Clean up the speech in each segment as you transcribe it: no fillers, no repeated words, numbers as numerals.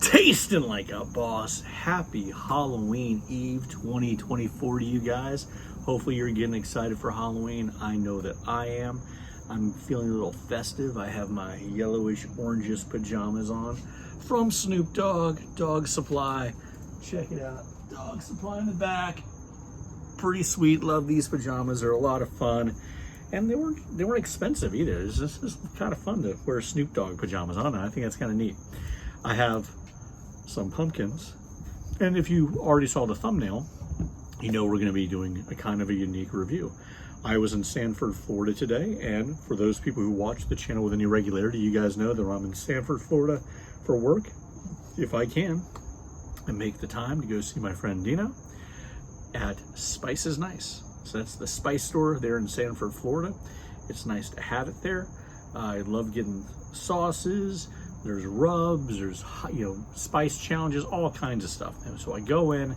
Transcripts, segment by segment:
Tasting like a boss. Happy Halloween Eve 2024 to you guys. Hopefully you're getting excited for Halloween. I know that I am. I'm feeling a little festive. I have my yellowish orangish pajamas on from Snoop Dogg, Dog Supply. Check it out. Dog Supply in the back. Pretty sweet. Love these pajamas. They're a lot of fun. And they weren't expensive either. It's just kind of fun to wear Snoop Dogg pajamas on. I think that's kind of neat. I have some pumpkins, and if you already saw the thumbnail, you know we're going to be doing a kind of a unique review. I was in Sanford, Florida today, and for those people who watch the channel with any regularity, you guys know that I'm in Sanford, Florida for work. If I can, I make the time to go see my friend Dino at Spice is Nice. So that's the spice store there in Sanford, Florida. It's nice to have it there. I love getting sauces. There's rubs, there's, spice challenges, all kinds of stuff. And so I go in,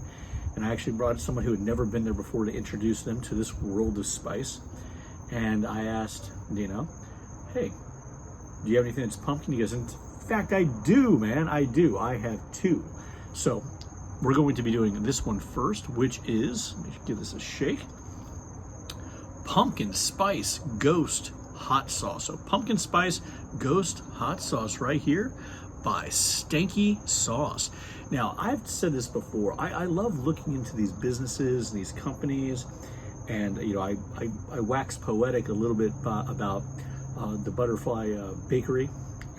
and I actually brought someone who had never been there before to introduce them to this world of spice. And I asked Dino, hey, do you have anything that's pumpkin? He goes, in fact, I do, man, I do. I have two. So we're going to be doing this one first, which is, let me give this a shake, pumpkin spice ghost hot sauce. So pumpkin spice ghost hot sauce right here by Stanky sauce. Now, I've said this before, I love looking into these businesses and these companies, and I wax poetic a little bit about the Butterfly Bakery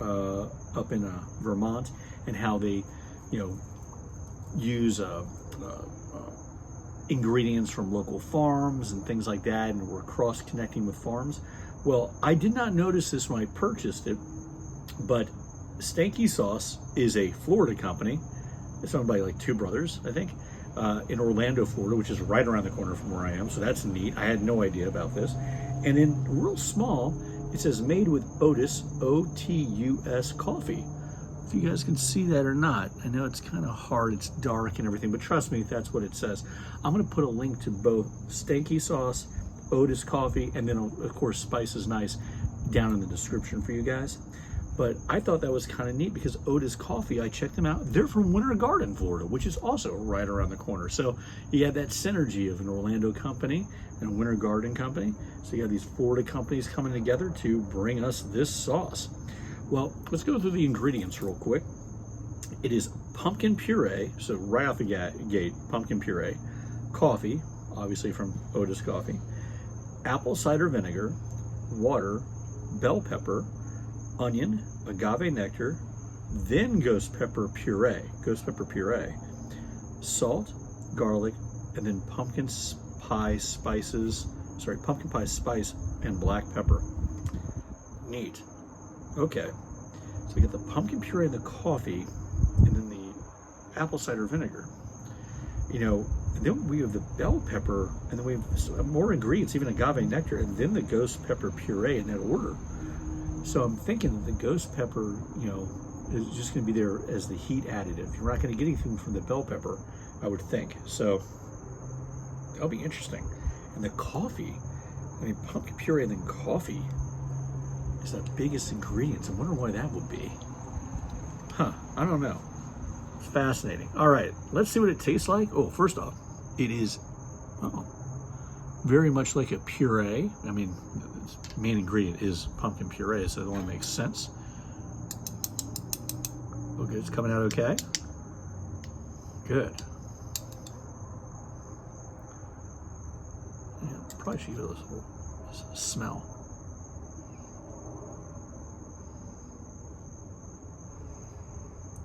up in Vermont, and how they use ingredients from local farms and things like that, and we're cross-connecting with farms. Well, I did not notice this when I purchased it, but Stanky Sauce is a Florida company. It's owned by like two brothers, I think, in Orlando, Florida, which is right around the corner from where I am. So that's neat. I had no idea about this. And in real small, it says made with Otis, O-T-U-S coffee. If you guys can see that or not, I know it's kind of hard, it's dark and everything, but trust me, that's what it says. I'm gonna put a link to both Stanky Sauce, Otis Coffee, and then of course Spice is Nice down in the description for you guys. But I thought that was kind of neat because Otis Coffee, I checked them out. They're from Winter Garden, Florida, which is also right around the corner. So you have that synergy of an Orlando company and a Winter Garden company. So you have these Florida companies coming together to bring us this sauce. Well, let's go through the ingredients real quick. It is pumpkin puree, so right off the gate, pumpkin puree, coffee, obviously from Otis Coffee, apple cider vinegar, water, bell pepper, onion, agave nectar, then ghost pepper puree, salt, garlic, and then pumpkin pie spice and black pepper. Neat. Okay, so we get the pumpkin puree and the coffee, and then the apple cider vinegar. And then we have the bell pepper, and then we have more ingredients, even agave nectar, and then the ghost pepper puree in that order. So I'm thinking that the ghost pepper, is just going to be there as the heat additive. You're not going to get anything from the bell pepper, I would think. So that'll be interesting. And the coffee, pumpkin puree and then coffee is the biggest ingredients. I wonder why that would be. I don't know. It's fascinating. All right, let's see what it tastes like. Oh, first off, it is very much like a puree. Its main ingredient is pumpkin puree, so it only makes sense. Okay, it's coming out okay. Good. Yeah, probably should give it a little smell.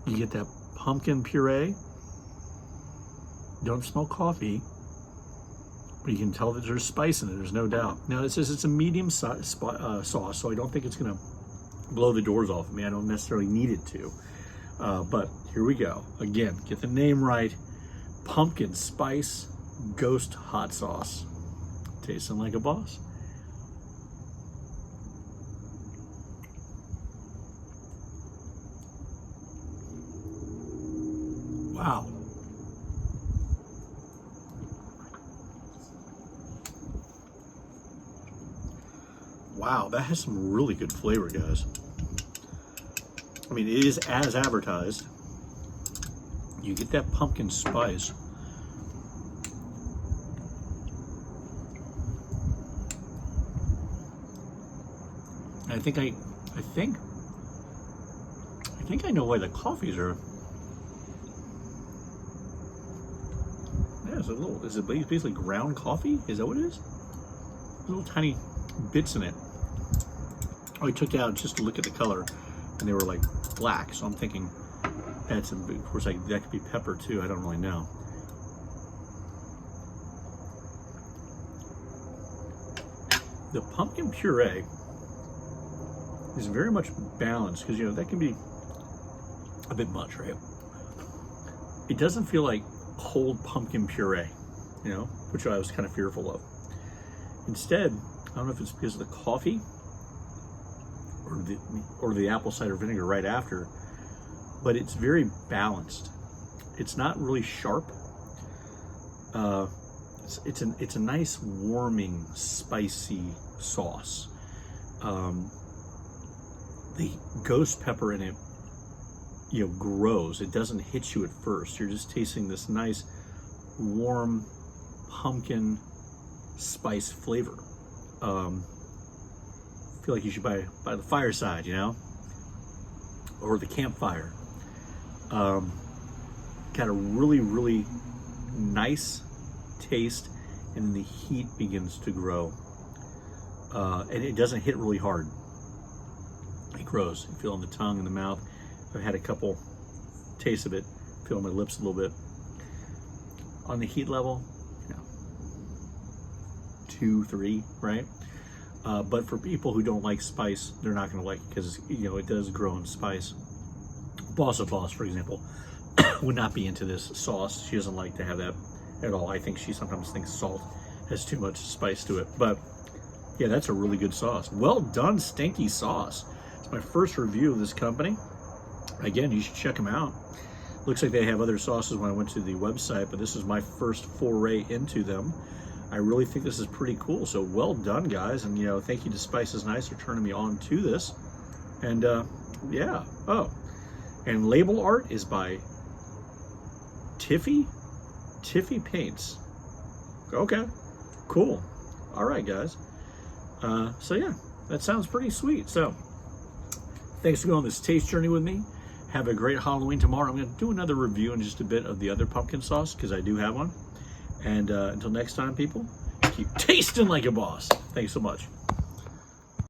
You get that pumpkin puree. Don't smell coffee, but you can tell that there's spice in it, there's no doubt. Now it says it's a medium sauce, so I don't think it's gonna blow the doors off of me. I don't necessarily need it to. But here we go. Again, get the name right. Pumpkin spice ghost hot sauce. Tasting like a boss. Wow. Wow, that has some really good flavor, guys. It is as advertised. You get that pumpkin spice. I think I know why the coffees are. Yeah, it's a little. Is it basically ground coffee? Is that what it is? Little tiny bits in it. Oh, I took it out just to look at the color, and they were like black. So I'm thinking that's of course that could be pepper too. I don't really know. The pumpkin puree is very much balanced because, you know, that can be a bit much, right? It doesn't feel like cold pumpkin puree, you know, which I was kind of fearful of. Instead, I don't know if it's because of the coffee or the apple cider vinegar right after, but it's very balanced. It's not really sharp. It's a nice warming, spicy sauce. The ghost pepper in it, you know, grows. It doesn't hit you at first. You're just tasting this nice, warm pumpkin spice flavor. Feel like you should buy by the fireside, you know, or the campfire. Got a really, really nice taste, and then the heat begins to grow, and it doesn't hit really hard. It grows. You feel on the tongue and the mouth. I've had a couple tastes of it. Feel on my lips a little bit. On the heat level, you know, 2, 3, right? But for people who don't like spice, they're not going to like it because, you know, it does grow in spice. Boss, for example, would not be into this sauce. She doesn't like to have that at all. I think she sometimes thinks salt has too much spice to it. But yeah, that's a really good sauce. Well done, Stanky Sauce. It's my first review of this company. Again, you should check them out. Looks like they have other sauces when I went to the website, but this is my first foray into them. I really think this is pretty cool. So well done, guys. And, you know, thank you to Spice is Nice for turning me on to this. And yeah. Oh, and label art is by Tiffy Paints. Okay, cool. All right, guys. So yeah, that sounds pretty sweet. So thanks for going on this taste journey with me. Have a great Halloween tomorrow. I'm going to do another review in just a bit of the other pumpkin sauce because I do have one. And until next time, people, keep tasting like a boss. Thanks so much.